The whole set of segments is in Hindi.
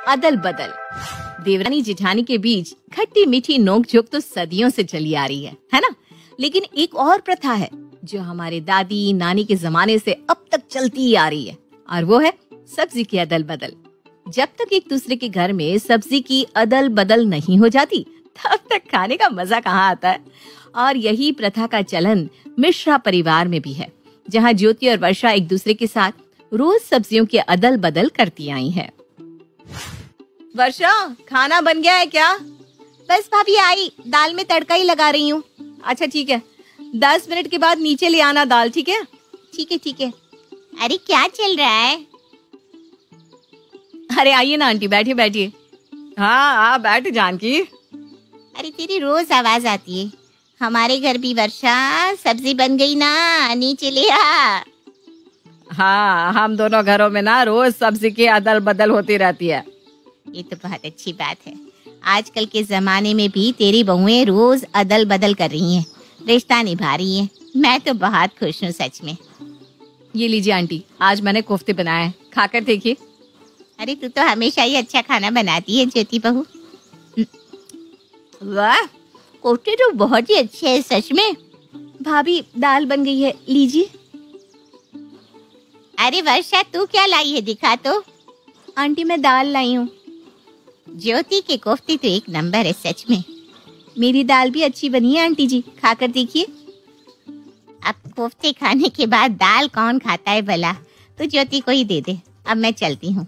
अदल बदल। देवरानी जेठानी के बीच खट्टी मीठी नोकझोंक तो सदियों से चली आ रही है ना? लेकिन एक और प्रथा है जो हमारे दादी नानी के जमाने से अब तक चलती ही आ रही है, और वो है सब्जी की अदल बदल। जब तक एक दूसरे के घर में सब्जी की अदल बदल नहीं हो जाती, तब तक खाने का मजा कहाँ आता है। और यही प्रथा का चलन मिश्रा परिवार में भी है, जहाँ ज्योति और वर्षा एक दूसरे के साथ रोज सब्जियों की अदल बदल करती आई हैं। वर्षा, खाना बन गया है क्या? बस भाभी आई, दाल में तड़का ही लगा रही हूँ। अच्छा ठीक है, 10 मिनट के बाद नीचे ले आना दाल, ठीक है? ठीक है ठीक है। अरे क्या चल रहा है? अरे आइए ना आंटी, बैठिए बैठिए। हाँ बैठ जानकी। अरे तेरी रोज आवाज आती है। हमारे घर भी वर्षा सब्जी बन गई ना, नीचे ले आ। हाँ, हम दोनों घरों में ना रोज सब्जी की अदल बदल होती रहती है। ये तो बहुत अच्छी बात है। आजकल के जमाने में भी तेरी बहुएं रोज अदल बदल कर रही हैं, रिश्ता निभा रही हैं। मैं तो बहुत खुश हूँ सच में। ये लीजिए आंटी, आज मैंने कोफ्ते बनाए हैं, खाकर देखिए। अरे तू तो हमेशा ही अच्छा खाना बनाती है ज्योति बहू। वाह, कोफ्ते तो बहुत ही अच्छे हैं सच में। भाभी दाल बन गई है, लीजिए। अरे वर्षा, तू क्या लाई है, दिखा तो। आंटी मैं दाल लाई हूँ। ज्योति के कोफ्ते तो एक नंबर है सच में। मेरी दाल भी अच्छी बनी है आंटी जी, खाकर देखिए। अब कोफ्ते खाने के बाद दाल कौन खाता है भला? तो ज्योति को ही दे दे। अब मैं चलती हूँ।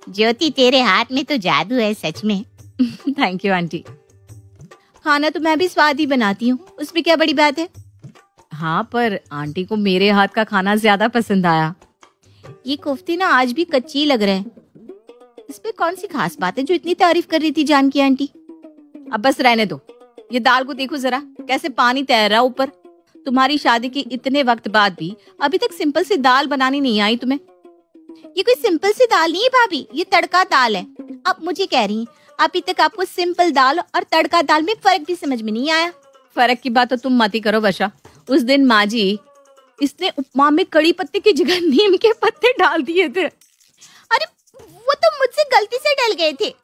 ज्योति, तेरे हाथ में तो जादू है सच में। Thank you aunty. खाना तो मैं भी स्वाद ही बनाती हूँ, उसमें क्या बड़ी बात है। हाँ, पर आंटी को मेरे हाथ का खाना ज्यादा पसंद आया। ये कोफ्ते ना आज भी कच्ची लग रहे हैं। इसमें कौन सी खास बात है जो इतनी तारीफ कर रही थी जानकी आंटी? अब बस रहने दो। ये दाल को देखो जरा, कैसे पानी तैर रहा ऊपर। तुम्हारी शादी के इतने वक्त बाद भी अभी तक सिंपल सी दाल बनानी नहीं आई तुम्हें? ये कोई सिंपल सी दाल नहीं है भाभी, ये तड़का दाल है। आप मुझे कह रही हैं अभी तक आपको सिंपल दाल और तड़का दाल में फर्क भी समझ में नहीं आया? फर्क की बात तो तुम मत ही करो वर्षा। उस दिन माँ जी, इसने उपमा में कड़ी पत्ते की जगह नीम के पत्ते डाल दिए थे। अरे वो तो मुझसे गलती से डल गए थे।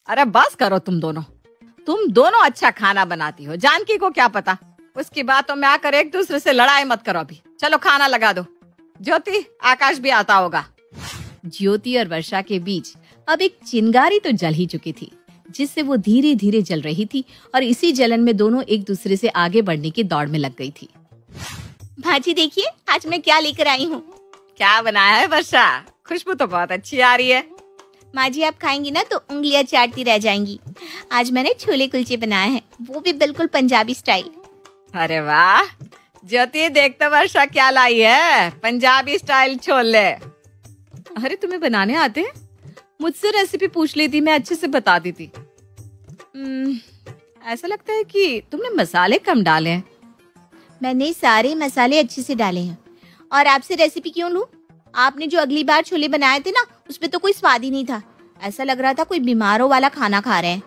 अरे बस करो तुम दोनों अच्छा खाना बनाती हो, जानकी को क्या पता। उसकी बातों में आकर एक दूसरे से लड़ाई मत करो। अभी चलो खाना लगा दो। ज्योति, आकाश भी आता होगा। ज्योति और वर्षा के बीच अब एक चिंगारी तो जल ही चुकी थी, जिससे वो धीरे धीरे जल रही थी, और इसी जलन में दोनों एक दूसरे से आगे बढ़ने की दौड़ में लग गई थी। भाजी देखिए, आज मैं क्या लेकर आई हूँ। क्या बनाया है वर्षा? खुशबू तो बहुत अच्छी आ रही है। माँ जी, आप खाएंगी ना तो उंगलियां चाटती रह जाएंगी। आज मैंने छोले कुलचे बनाए हैं, वो भी बिल्कुल पंजाबी स्टाइल। अरे वाह ज्योति, देख तो वर्षा क्या लाई है, पंजाबी स्टाइल छोले। अरे तुम्हें बनाने आते हैं? मुझसे रेसिपी पूछ लेती, मैं अच्छे से बता देती। ऐसा लगता है कि तुमने मसाले कम डाले हैं। मैंने सारे मसाले अच्छे से डाले हैं। और आपसे रेसिपी क्यों लूं? आपने जो अगली बार छोले बनाए थे ना, उसमें तो कोई स्वाद ही नहीं था। ऐसा लग रहा था कोई बीमारों वाला खाना खा रहे हैं।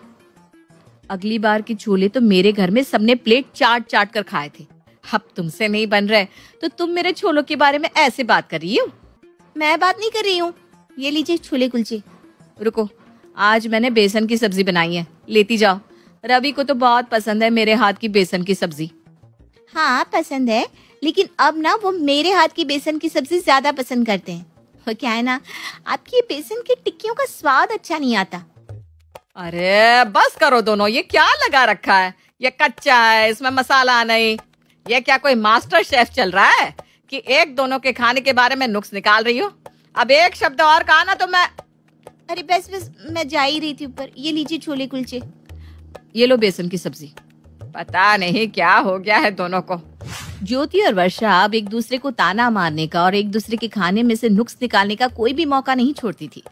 अगली बार के छोले तो मेरे घर में सबने प्लेट चाट चाट कर खाए थे। अब तुमसे नहीं बन रहे तो तुम मेरे छोलों के बारे में ऐसे बात कर रही हो? मैं बात नहीं कर रही हूँ। ये लीजिए छोले कुलचे। रुको, आज मैंने बेसन की सब्जी बनाई है, लेती जाओ। रवि को तो बहुत पसंद है मेरे हाथ की बेसन की सब्जी। हाँ पसंद है, लेकिन अब ना वो मेरे हाथ की बेसन की सब्जी ज्यादा पसंद करते हैं। वो क्या है ना, आपकी बेसन की टिक्कियों का स्वाद अच्छा नहीं आता। अरे बस करो दोनों, ये क्या लगा रखा है? ये कच्चा है, इसमें मसाला नहीं। ये क्या कोई मास्टर शेफ चल रहा है कि एक दोनों के खाने के बारे में नुक्स निकाल रही हो? अब एक शब्द और कहा ना तो मैं। अरे बस मैं जा ही रही थी ऊपर। ये लीजिए छोले कुलचे। ये लो बेसन की सब्जी। पता नहीं क्या हो गया है दोनों को। ज्योति और वर्षा अब एक दूसरे को ताना मारने का और एक दूसरे के खाने में से नुक्स निकालने का कोई भी मौका नहीं छोड़ती थी।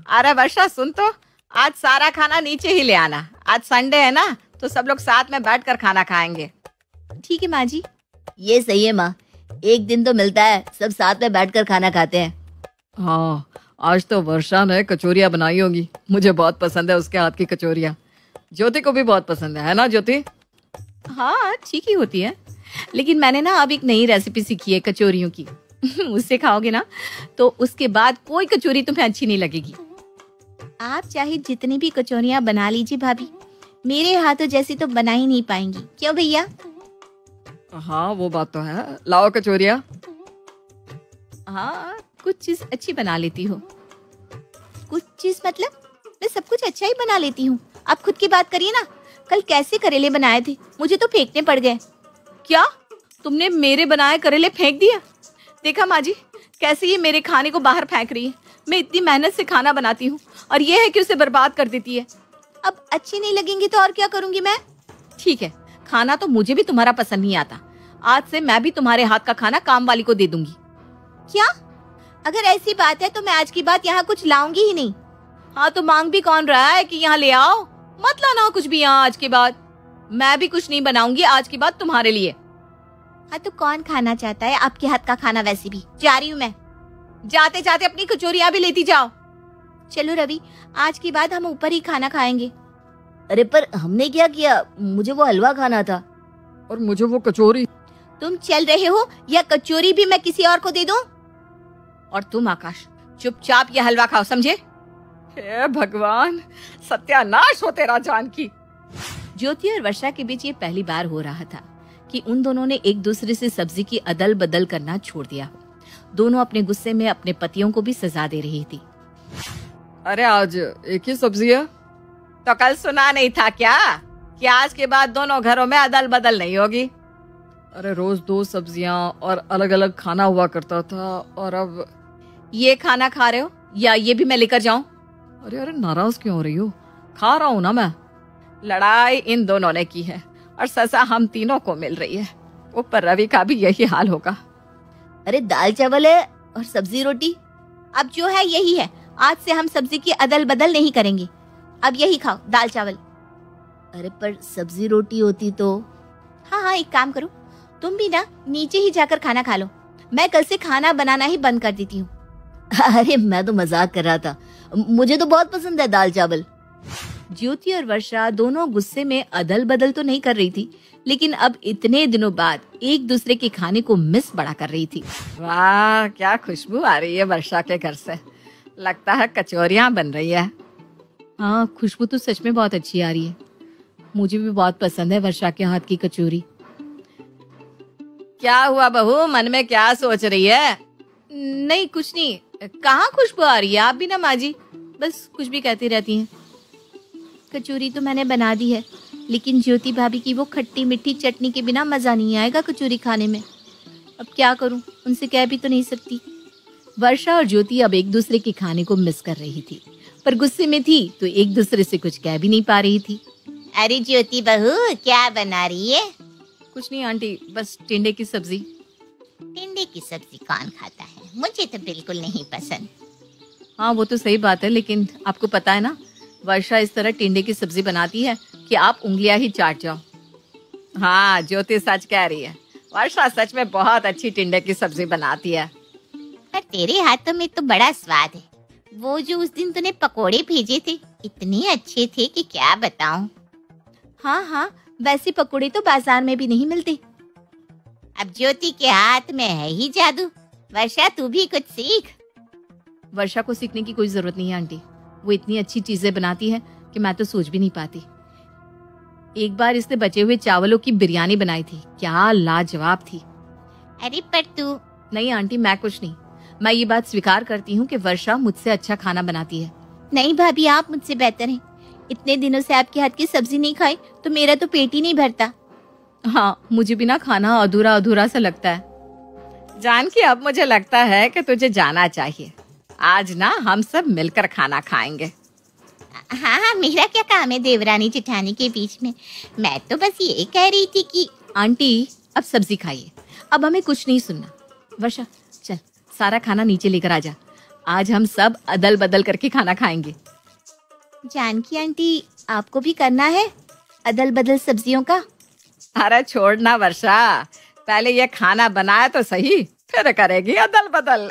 अरे वर्षा सुन तो, आज सारा खाना नीचे ही ले आना। आज संडे है ना, तो सब लोग साथ में बैठकर खाना खाएंगे। ठीक है माँ जी। ये सही है माँ, एक दिन तो मिलता है, सब साथ में बैठकर खाना खाते हैं। हाँ, आज तो वर्षा ने कचौरियाँ बनाई होगी। मुझे बहुत पसंद है उसके हाथ की कचौरियाँ। ज्योति को भी बहुत पसंद है ना ज्योति? हाँ ठीक ही होती है, लेकिन मैंने ना अब एक नई रेसिपी सीखी है कचौरियों की। उससे खाओगे ना तो उसके बाद कोई कचौरी तुम्हें अच्छी नहीं लगेगी। आप चाहे जितनी भी कचौरियाँ बना लीजिए भाभी, मेरे हाथों जैसी तो बना ही नहीं पाएंगी। क्यों भैया? हाँ वो बात तो है। लाओ कचौरिया। हाँ कुछ चीज अच्छी बना लेती हो। कुछ चीज मतलब? मैं सब कुछ अच्छा ही बना लेती हूँ। आप खुद की बात करिए ना। कल कैसे करेले बनाए थे, मुझे तो फेंकने पड़ गए। क्या तुमने मेरे बनाए करेले फेंक दिया? देखा माँ जी कैसे ये मेरे खाने को बाहर फेंक रही है। मैं इतनी मेहनत से खाना बनाती हूँ और ये है कि उसे बर्बाद कर देती है। अब अच्छी नहीं लगेंगी तो और क्या करूंगी मैं? ठीक है, खाना तो मुझे भी तुम्हारा पसंद नहीं आता। आज से मैं भी तुम्हारे हाथ का खाना काम वाली को दे दूंगी। क्या? अगर ऐसी बात है तो मैं आज की बात यहाँ कुछ लाऊंगी ही नहीं। हाँ तो मांग भी कौन रहा है कि यहाँ ले आओ? मत लाना कुछ भी यहाँ आज के बाद। मैं भी कुछ नहीं बनाऊंगी आज के बाद तुम्हारे लिए। हाँ तो कौन खाना चाहता है आपके हाथ का खाना? वैसे भी जा रही हूँ मैं। जाते जाते अपनी कचौरियां भी लेती जाओ। चलो रवि, आज के बाद हम ऊपर ही खाना खाएंगे। अरे पर हमने क्या किया? मुझे वो हलवा खाना था। और मुझे वो कचौरी। तुम चल रहे हो या कचौरी भी मैं किसी और को दे दूं? और तुम आकाश चुपचाप ये हलवा खाओ, समझे? हे भगवान, सत्यानाश हो तेरा जानकी। ज्योति और वर्षा के बीच ये पहली बार हो रहा था कि उन दोनों ने एक दूसरे से सब्जी की अदल बदल करना छोड़ दिया। दोनों अपने गुस्से में अपने पतियों को भी सजा दे रही थी। अरे आज एक ही सब्जी है तो कल सुना नहीं था क्या कि आज के बाद दोनों घरों में अदल बदल नहीं होगी? अरे रोज दो सब्जियां और अलग अलग खाना हुआ करता था और अब ये खाना खा रहे हो या ये भी मैं लेकर जाऊं? अरे अरे नाराज क्यों हो रही हो? खा रहा हूं ना मैं। लड़ाई इन दोनों ने की है और सजा हम तीनों को मिल रही है। ऊपर रवि का भी यही हाल होगा। अरे दाल चावल है और सब्जी रोटी। अब जो है यही है। आज से हम सब्जी की अदल बदल नहीं करेंगे। अब यही खाओ, दाल चावल। अरे पर सब्जी रोटी होती तो? हाँ हाँ, एक काम करो, तुम भी ना नीचे ही जाकर खाना खा लो। मैं कल से खाना बनाना ही बंद कर देती हूँ। अरे मैं तो मजाक कर रहा था, मुझे तो बहुत पसंद है दाल चावल। ज्योति और वर्षा दोनों गुस्से में अदल बदल तो नहीं कर रही थी, लेकिन अब इतने दिनों बाद एक दूसरे के खाने को मिस बड़ा कर रही थी। वाह क्या खुशबू आ रही है वर्षा के घर से। लगता है कचौरियां बन रही है। हाँ खुशबू तो सच में बहुत अच्छी आ रही है। मुझे भी बहुत पसंद है वर्षा के हाथ की कचौरी। क्या हुआ बहू, मन में क्या सोच रही है? नहीं कुछ नहीं। कहाँ खुशबू आ रही है? आप भी ना माँ जी बस कुछ भी कहती रहती हैं। कचौरी तो मैंने बना दी है, लेकिन ज्योति भाभी की वो खट्टी मीठी चटनी के बिना मजा नहीं आएगा कचौरी खाने में। अब क्या करूं, उनसे कह भी तो नहीं सकती। वर्षा और ज्योति अब एक दूसरे के खाने को मिस कर रही थी, पर गुस्से में थी तो एक दूसरे से कुछ कह भी नहीं पा रही थी। अरे ज्योति बहू, क्या बना रही है? कुछ नहीं आंटी, बस टिंडे की सब्जी। टिंडे की सब्जी कौन खाता है? मुझे तो बिल्कुल नहीं पसंद। हाँ वो तो सही बात है, लेकिन आपको पता है ना वर्षा इस तरह टिंडे की सब्जी बनाती है कि आप उंगलियां ही चाट जाओ। हाँ ज्योति सच कह रही है, वर्षा सच में बहुत अच्छी टिंडे की सब्जी बनाती है। पर तेरे हाथों में तो बड़ा स्वाद है। वो जो उस दिन तूने पकोड़े भेजे थे इतने अच्छे थे कि क्या बताऊं। हाँ हाँ, वैसे पकोड़े तो बाजार में भी नहीं मिलते। अब ज्योति के हाथ में है ही जादू। वर्षा तू भी कुछ सीख। वर्षा को सीखने की कोई जरूरत नहीं है आंटी, वो इतनी अच्छी चीजें बनाती है कि मैं तो सोच भी नहीं पाती। एक बार इसने बचे हुए चावलों की बिरयानी बनाई थी, क्या लाजवाब थी। अरे पर तू। नहीं आंटी मैं कुछ नहीं, मैं ये बात स्वीकार करती हूँ कि वर्षा मुझसे अच्छा खाना बनाती है। नहीं भाभी, आप मुझसे बेहतर हैं। इतने दिनों से आपके हाथ की सब्जी नहीं खाई तो मेरा तो पेट ही नहीं भरता। हाँ मुझे भी ना खाना अधूरा अधूरा सा लगता है। जानकी अब मुझे लगता है कि तुझे जाना चाहिए। आज ना हम सब मिलकर खाना खाएंगे। हाँ हाँ, मेरा क्या काम है देवरानी जेठानी के बीच में। मैं तो बस ये कह रही थी कि आंटी अब सब्जी खाइए, अब हमें कुछ नहीं सुनना। वर्षा चल सारा खाना नीचे लेकर आजा, आज हम सब अदल बदल करके खाना खाएंगे। जानकी आंटी, आपको भी करना है अदल बदल सब्जियों का? अरे छोड़ना वर्षा, पहले ये खाना बनाए तो सही, फिर करेगी अदल बदल।